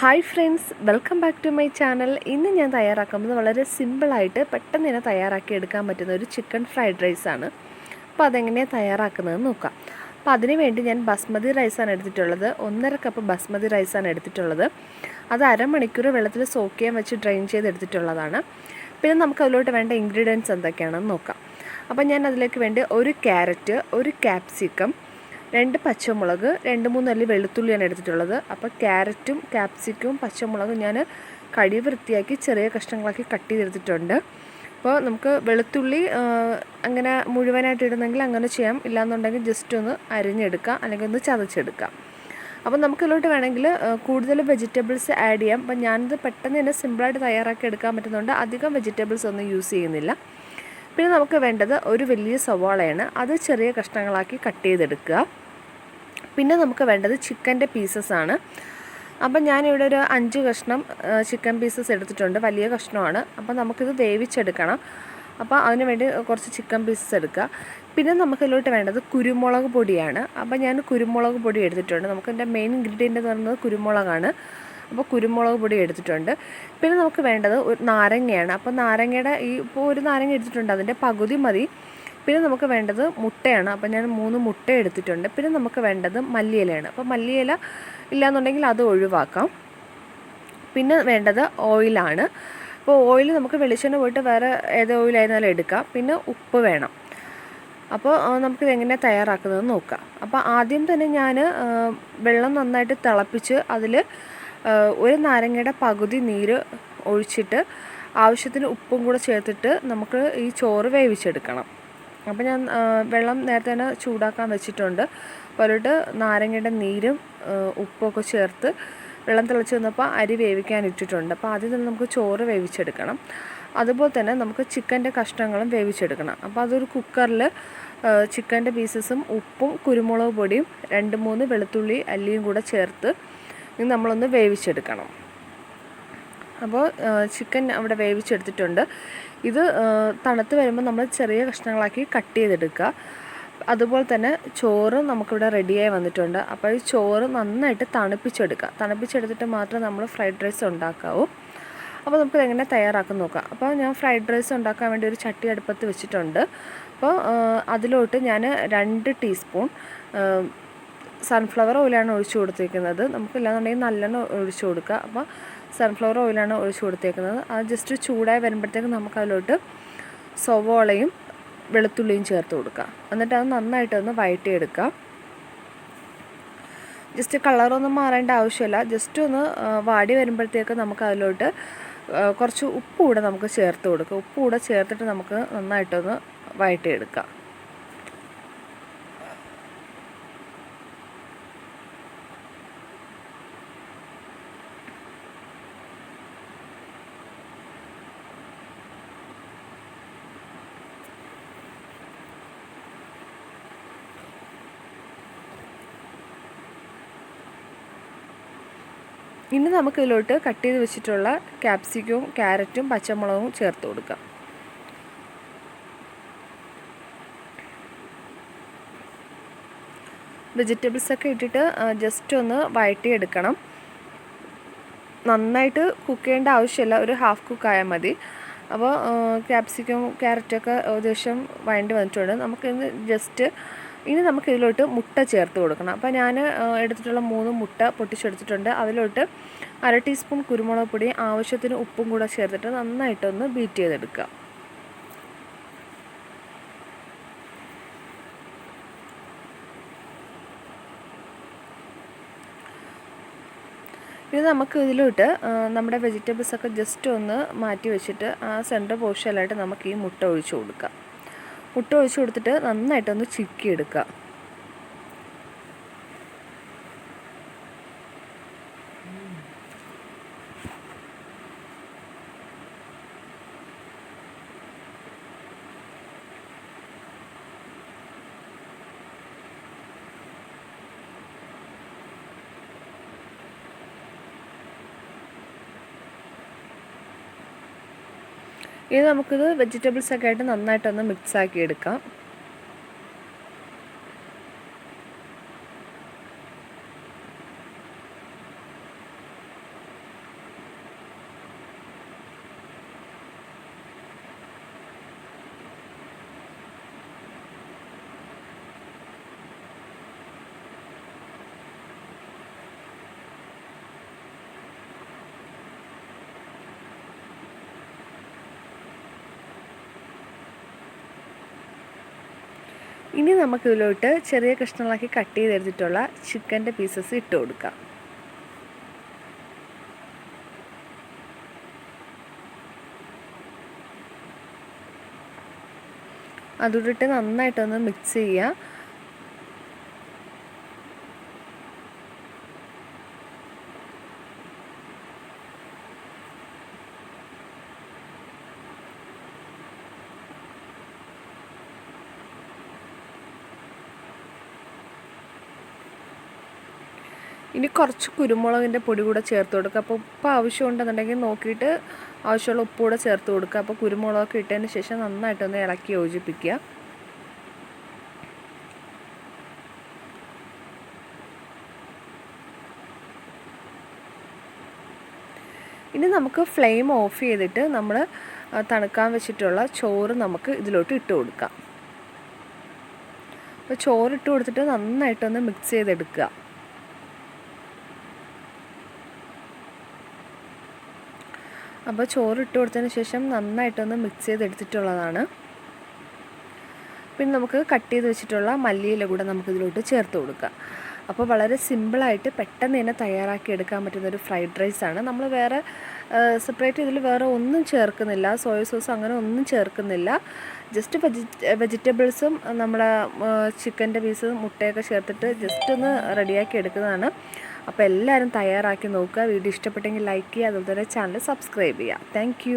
Hi friends, welcome back to my channel. ഇന്ന് ഞാൻ തയ്യാറാക്കുന്നത് വളരെ സിമ്പിളായിട്ട് പെട്ടെന്ന് തന്നെ തയ്യാറാക്കി എടുക്കാൻ പറ്റുന്ന ഒരു ചിക്കൻ ഫ്രൈഡ് റൈസാണ്. അപ്പോൾ അതെങ്ങനെയാണ് തയ്യാറാക്കുന്നതെന്ന് നോക്കാം. അപ്പോൾ അതിന് വേണ്ടി ഞാൻ ബസ്മതി റൈസാണ് എടുത്തിട്ടുള്ളത്. 1.5 കപ്പ് ബസ്മതി റൈസാണ് എടുത്തിട്ടുള്ളത്. അത് അരമണിക്കൂർ വെള്ളത്തിൽ സോക്ക് ചെയ്യാൻ വെച്ച് ഡ്രെയിൻ ചെയ്തെടുത്തിട്ടുള്ളതാണ്. പിന്നെ നമുക്ക് അതിലോട്ട് വേണ്ട ഇൻഗ്രീഡിയൻസ് എന്തൊക്കെയാണെന്ന് നോക്കാം. അപ്പോൾ ഞാൻ അതിലേക്ക് വേണ്ടി ഒരു ക്യാരറ്റ്, ഒരു ക്യാപ്സിക്കം, 2 പച്ചമുളക്, 2-3 അല്ലി വെളുത്തുള്ളിയാണ് എടുത്തിട്ടുള്ളത്. അപ്പോൾ ക്യാരറ്റും ക്യാപ്സിക്കവും പച്ചമുളകും ഞാൻ കഴുകി വൃത്തിയാക്കി ചെറിയ കഷ്ണങ്ങളാക്കി കട്ട് ചെയ്തെടുത്തിട്ടുണ്ട്. അപ്പോൾ നമുക്ക് വെളുത്തുള്ളി അങ്ങനെ മുഴുവനായിട്ട് ഇടുന്നെങ്കിൽ അങ്ങനെ ചെയ്യാം, ഇല്ലാന്നുണ്ടെങ്കിൽ ജസ്റ്റ് ഒന്ന് അരിഞ്ഞെടുക്കാം അല്ലെങ്കിൽ ഒന്ന് ചതച്ചെടുക്കാം. അപ്പോൾ നമുക്കിതിലോട്ട് വേണമെങ്കിൽ കൂടുതൽ വെജിറ്റബിൾസ് ആഡ് ചെയ്യാം. അപ്പോൾ ഞാനിത് പെട്ടെന്ന് തന്നെ സിമ്പിളായിട്ട് തയ്യാറാക്കി എടുക്കാൻ പറ്റുന്നുണ്ട്. അധികം വെജിറ്റബിൾസ് ഒന്നും യൂസ് ചെയ്യുന്നില്ല. പിന്നെ നമുക്ക് വേണ്ടത് ഒരു വലിയ സവാളയാണ്. അത് ചെറിയ കഷ്ണങ്ങളാക്കി കട്ട് ചെയ്തെടുക്കുക. പിന്നെ നമുക്ക് വേണ്ടത് ചിക്കൻ്റെ പീസസാണ്. അപ്പം ഞാനിവിടെ ഒരു 5 കഷ്ണം ചിക്കൻ പീസസ് എടുത്തിട്ടുണ്ട്. വലിയ കഷ്ണമാണ്. അപ്പോൾ നമുക്കിത് വേവിച്ചെടുക്കണം. അപ്പോൾ അതിന് വേണ്ടി കുറച്ച് ചിക്കൻ പീസസ് എടുക്കുക. പിന്നെ നമുക്കിതിലോട്ട് വേണ്ടത് കുരുമുളക് പൊടിയാണ്. അപ്പോൾ ഞാൻ കുരുമുളക് പൊടി എടുത്തിട്ടുണ്ട്. നമുക്കിതിൻ്റെ മെയിൻ ഇൻഗ്രീഡിയൻ്റ് എന്ന് പറയുന്നത് കുരുമുളകാണ്. അപ്പോൾ കുരുമുളക് പൊടി എടുത്തിട്ടുണ്ട്. പിന്നെ നമുക്ക് വേണ്ടത് ഒരു നാരങ്ങയാണ്. അപ്പോൾ നാരങ്ങയുടെ ഇപ്പോൾ ഒരു നാരങ്ങ എടുത്തിട്ടുണ്ട്, അതിൻ്റെ പകുതി മതി. പിന്നെ നമുക്ക് വേണ്ടത് മുട്ടയാണ്. അപ്പോൾ ഞാൻ 3 മുട്ട എടുത്തിട്ടുണ്ട്. പിന്നെ നമുക്ക് വേണ്ടത് മല്ലിയിലയാണ്. അപ്പോൾ മല്ലിയില ഇല്ലയെന്നുണ്ടെങ്കിൽ അത് ഒഴിവാക്കാം. പിന്നെ വേണ്ടത് ഓയിലാണ്. അപ്പോൾ ഓയിൽ നമുക്ക് വെളിച്ചെണ്ണ പോയിട്ട് വേറെ ഏത് ഓയിലായിരുന്നാലും എടുക്കാം. പിന്നെ ഉപ്പ് വേണം. അപ്പോൾ നമുക്കിത് എങ്ങനെ തയ്യാറാക്കുന്നതെന്ന് നോക്കാം. അപ്പോൾ ആദ്യം തന്നെ ഞാൻ വെള്ളം നന്നായിട്ട് തിളപ്പിച്ച് അതിൽ ഒരു നാരങ്ങയുടെ പകുതി നീര് ഒഴിച്ചിട്ട് ആവശ്യത്തിന് ഉപ്പും കൂടെ ചേർത്തിട്ട് നമുക്ക് ഈ ചോറ് വേവിച്ചെടുക്കണം. അപ്പോൾ ഞാൻ വെള്ളം നേരത്തെ തന്നെ ചൂടാക്കാൻ വെച്ചിട്ടുണ്ട്. അപ്പോൾ അതിലോട്ട് നാരങ്ങയുടെ നീരും ഉപ്പൊക്കെ ചേർത്ത് വെള്ളം തിളച്ച് വന്നപ്പോൾ അരി വേവിക്കാൻ ഇട്ടിട്ടുണ്ട്. അപ്പോൾ ആദ്യം തന്നെ നമുക്ക് ചോറ് വേവിച്ചെടുക്കണം. അതുപോലെ തന്നെ നമുക്ക് ചിക്കൻ്റെ കഷ്ണങ്ങളും വേവിച്ചെടുക്കണം. അപ്പോൾ അതൊരു കുക്കറിൽ ചിക്കൻ്റെ പീസസും ഉപ്പും കുരുമുളക് പൊടിയും 2-3 വെളുത്തുള്ളി അല്ലിയും കൂടെ ചേർത്ത് നമ്മളൊന്ന് വേവിച്ചെടുക്കണം. അപ്പോൾ ചിക്കൻ അവിടെ വേവിച്ചെടുത്തിട്ടുണ്ട്. ഇത് തണുത്ത് വരുമ്പോൾ നമ്മൾ ചെറിയ കഷ്ണങ്ങളാക്കി കട്ട് ചെയ്തെടുക്കുക. അതുപോലെ തന്നെ ചോറ് നമുക്കിവിടെ റെഡിയായി വന്നിട്ടുണ്ട്. അപ്പോൾ ഈ ചോറ് നന്നായിട്ട് തണുപ്പിച്ചെടുക്കുക. തണുപ്പിച്ചെടുത്തിട്ട് മാത്രമേ നമ്മൾ ഫ്രൈഡ് റൈസ് ഉണ്ടാക്കാവൂ. അപ്പോൾ നമുക്കിത് എങ്ങനെ തയ്യാറാക്കാൻ നോക്കാം. അപ്പോൾ ഞാൻ ഫ്രൈഡ് റൈസ് ഉണ്ടാക്കാൻ വേണ്ടി ഒരു ചട്ടി അടുപ്പത്ത് വെച്ചിട്ടുണ്ട്. അപ്പോൾ അതിലോട്ട് ഞാൻ 2 ടീസ്പൂൺ സൺഫ്ലവർ ഓയിലാണ് ഒഴിച്ചു കൊടുത്തിരിക്കുന്നത്. നമുക്കില്ലാന്നുണ്ടെങ്കിൽ നല്ലെണ്ണ ഒഴിച്ചു കൊടുക്കുക. അപ്പോൾ സൺഫ്ലവർ ഓയിലാണ് ഒഴിച്ചു കൊടുത്തേക്കുന്നത്. അത് ജസ്റ്റ് ചൂടായി വരുമ്പോഴത്തേക്ക് നമുക്കതിലോട്ട് സവോളയും വെളുത്തുള്ളിയും ചേർത്ത് കൊടുക്കുക. എന്നിട്ട് അത് നന്നായിട്ടൊന്ന് വഴറ്റിയെടുക്കുക. ജസ്റ്റ് കളറൊന്നും മാറേണ്ട ആവശ്യമില്ല. ജസ്റ്റ് ഒന്ന് വാടി വരുമ്പോഴത്തേക്ക് നമുക്കതിലോട്ട് കുറച്ച് ഉപ്പ് കൂടെ നമുക്ക് ചേർത്ത് കൊടുക്കുക. ഉപ്പ് കൂടെ ചേർത്തിട്ട് നമുക്ക് നന്നായിട്ടൊന്ന് വഴറ്റിയെടുക്കാം. ഇനി നമുക്കിതിലോട്ട് കട്ട് ചെയ്ത് വെച്ചിട്ടുള്ള ക്യാപ്സിക്കവും ക്യാരറ്റും പച്ചമുളകും ചേർത്ത് കൊടുക്കാം. വെജിറ്റബിൾസൊക്കെ ഇട്ടിട്ട് ജസ്റ്റ് ഒന്ന് വഴറ്റിയെടുക്കണം. നന്നായിട്ട് കുക്ക് ചെയ്യേണ്ട ആവശ്യമില്ല, ഒരു ഹാഫ് കുക്കായാൽ മതി. അപ്പോൾ ക്യാപ്സിക്കവും ക്യാരറ്റൊക്കെ ഏകദേശം വഴണ്ടി വന്നിട്ടുണ്ട്. നമുക്കിന്ന് ഇനി നമുക്ക് ഇതിലോട്ട് മുട്ട ചേർത്ത് കൊടുക്കണം. അപ്പോൾ ഞാൻ എടുത്തിട്ടുള്ള 3 മുട്ട പൊട്ടിച്ചെടുത്തിട്ടുണ്ട്. അതിലോട്ട് 1/2 ടീസ്പൂൺ കുരുമുളക് പൊടി, ആവശ്യത്തിന് ഉപ്പും കൂടെ ചേർത്തിട്ട് നന്നായിട്ടൊന്ന് ബീറ്റ് ചെയ്തെടുക്കുക. ഇത് നമുക്ക് ഇതിലോട്ട് നമ്മുടെ വെജിറ്റബിൾസൊക്കെ ജസ്റ്റ് ഒന്ന് മാറ്റി വെച്ചിട്ട് ആ സെൻറ്റർ പോർഷനിലായിട്ട് നമുക്ക് ഈ മുട്ട ഒഴിച്ച് കൊടുക്കാം. മുട്ട ഒഴിച്ച് കൊടുത്തിട്ട് നന്നായിട്ടൊന്ന് ചിക്കിയെടുക്കുക. ഇത് നമുക്കിത് വെജിറ്റബിൾസൊക്കെ ആയിട്ട് നന്നായിട്ടൊന്ന് മിക്സാക്കി എടുക്കാം. ഇനി നമുക്കിതിലോട്ട് ചെറിയ കഷ്ണങ്ങളാക്കി കട്ട് ചെയ്തെടുത്തിട്ടുള്ള ചിക്കൻ്റെ പീസസ് ഇട്ട് കൊടുക്കാം. അതോടിട്ട് നന്നായിട്ടൊന്ന് മിക്സ് ചെയ്യുക. ഇനി കുറച്ച് കുരുമുളകിൻ്റെ പൊടി കൂടെ ചേർത്ത് കൊടുക്കുക. അപ്പോൾ ഉപ്പ് ആവശ്യമുണ്ടെന്നുണ്ടെങ്കിൽ നോക്കിയിട്ട് ആവശ്യമുള്ള ഉപ്പ് കൂടെ ചേർത്ത് കൊടുക്കുക. അപ്പോൾ കുരുമുളകൊക്കെ ഇട്ടതിന് ശേഷം നന്നായിട്ടൊന്ന് ഇളക്കി യോജിപ്പിക്കുക. ഇനി നമുക്ക് ഫ്ലെയിം ഓഫ് ചെയ്തിട്ട് നമ്മൾ തണുക്കാൻ വെച്ചിട്ടുള്ള ചോറ് നമുക്ക് ഇതിലോട്ട് ഇട്ട് കൊടുക്കാം. അപ്പോൾ ചോറിട്ട് കൊടുത്തിട്ട് നന്നായിട്ടൊന്ന് മിക്സ് ചെയ്തെടുക്കുക. അപ്പോൾ ചോറിട്ട് കൊടുത്തതിന് ശേഷം നന്നായിട്ടൊന്ന് മിക്സ് ചെയ്തെടുത്തിട്ടുള്ളതാണ്. പിന്നെ നമുക്ക് കട്ട് ചെയ്ത് വെച്ചിട്ടുള്ള മല്ലിയില കൂടെ നമുക്കിതിലോട്ട് ചേർത്ത് കൊടുക്കാം. അപ്പോൾ വളരെ സിമ്പിളായിട്ട് പെട്ടെന്ന് തന്നെ തയ്യാറാക്കി എടുക്കാൻ പറ്റുന്നൊരു ഫ്രൈഡ് റൈസാണ്. നമ്മൾ വേറെ സെപ്പറേറ്റ് ഇതിൽ വേറെ ഒന്നും ചേർക്കുന്നില്ല, സോയ സോസ് അങ്ങനെ ഒന്നും ചേർക്കുന്നില്ല. ജസ്റ്റ് വെജിറ്റബിൾസും നമ്മുടെ ചിക്കൻ്റെ പീസും മുട്ടയൊക്കെ ചേർത്തിട്ട് ജസ്റ്റ് ഒന്ന് റെഡിയാക്കി എടുക്കുന്നതാണ്. അപ്പോൾ എല്ലാവരും തയ്യാറാക്കി നോക്കുക. വീഡിയോ ഇഷ്ടപ്പെട്ടെങ്കിൽ ലൈക്ക് ചെയ്യുക, അതുപോലെ തന്നെ ചാനൽ സബ്സ്ക്രൈബ് ചെയ്യുക. താങ്ക്